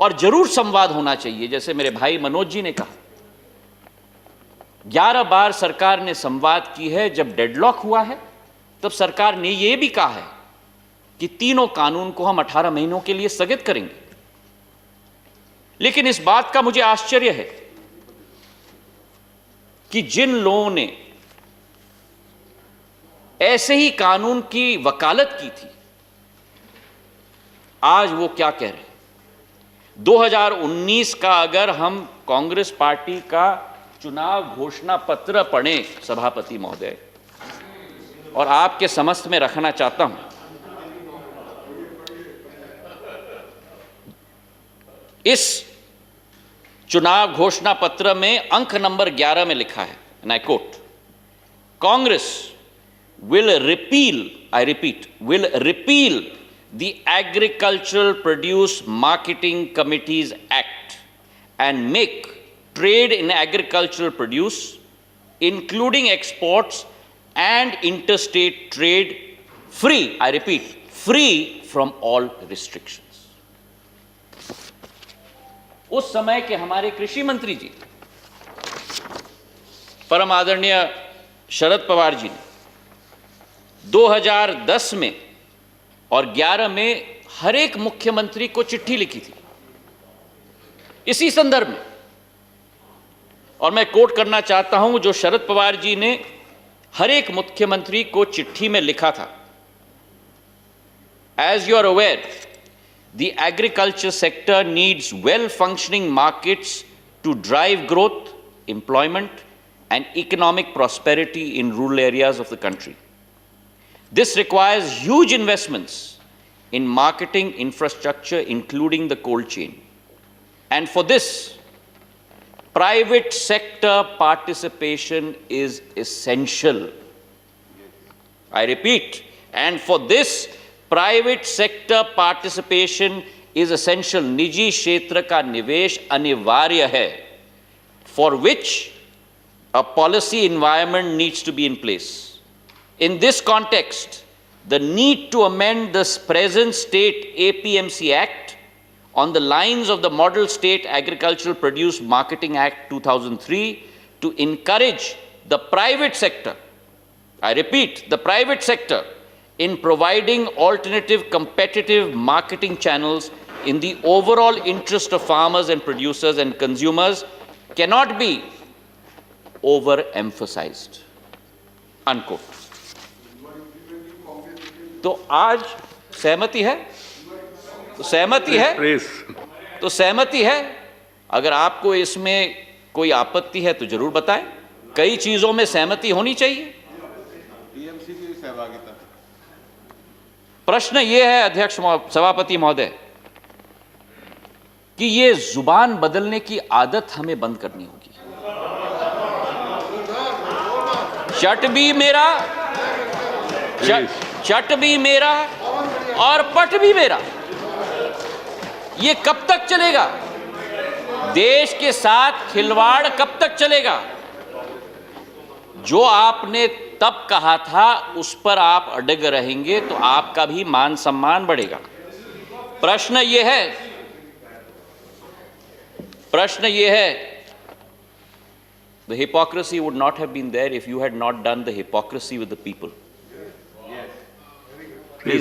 और जरूर संवाद होना चाहिए। जैसे मेरे भाई मनोज जी ने कहा, 11 बार सरकार ने संवाद की है। जब डेडलॉक हुआ है तब सरकार ने यह भी कहा है कि तीनों कानून को हम 18 महीनों के लिए स्थगित करेंगे। लेकिन इस बात का मुझे आश्चर्य है कि जिन लोगों ने ऐसे ही कानून की वकालत की थी, आज वो क्या कह रहे हैं। 2019 का अगर हम कांग्रेस पार्टी का चुनाव घोषणा पत्र पढ़ें सभापति महोदय, और आपके समस्त में रखना चाहता हूं, इस चुनाव घोषणा पत्र में अंक नंबर 11 में लिखा है, and I quote, Congress will repeal, I repeat, will repeal the Agricultural Produce Marketing Committees Act and make trade in agricultural produce, including exports and interstate trade, free, I repeat, free from all restrictions. उस समय के हमारे कृषि मंत्री जी, परम आदरणीय शरद पवार जी ने 2010 में और 11 में हर एक मुख्यमंत्री को चिट्ठी लिखी थी इसी संदर्भ में। और मैं कोट करना चाहता हूं जो शरद पवार जी ने हर एक मुख्यमंत्री को चिट्ठी में लिखा था। As you are aware, the agriculture sector needs well functioning markets to drive growth, employment and economic prosperity in rural areas of the country. This requires huge investments in marketing infrastructure, including the cold chain. And for this, private sector participation is essential. I repeat, and for this, private sector participation is essential. निजी क्षेत्र का निवेश अनिवार्य है, for which a policy environment needs to be in place. In this context, the need to amend the present state APMC Act on the lines of the Model State Agricultural Produce Marketing Act 2003 to encourage the private sector, I repeat, the private sector, in providing alternative competitive marketing channels in the overall interest of farmers and producers and consumers cannot be overemphasized. Unquote. तो आज सहमति है, तो सहमति है, तो सहमति है। अगर आपको इसमें कोई आपत्ति है तो जरूर बताएं। कई चीजों में सहमति होनी चाहिए। टीएमसी की सहभागिता। प्रश्न यह है अध्यक्ष सभापति महोदय कि ये जुबान बदलने की आदत हमें बंद करनी होगी। चट भी मेरा, चट भी मेरा और पट भी मेरा, ये कब तक चलेगा? देश के साथ खिलवाड़ कब तक चलेगा? जो आपने तब कहा था उस पर आप अड़ग रहेंगे तो आपका भी मान सम्मान बढ़ेगा। प्रश्न ये है, the hypocrisy would not have been there if you had not done the hypocrisy with the people.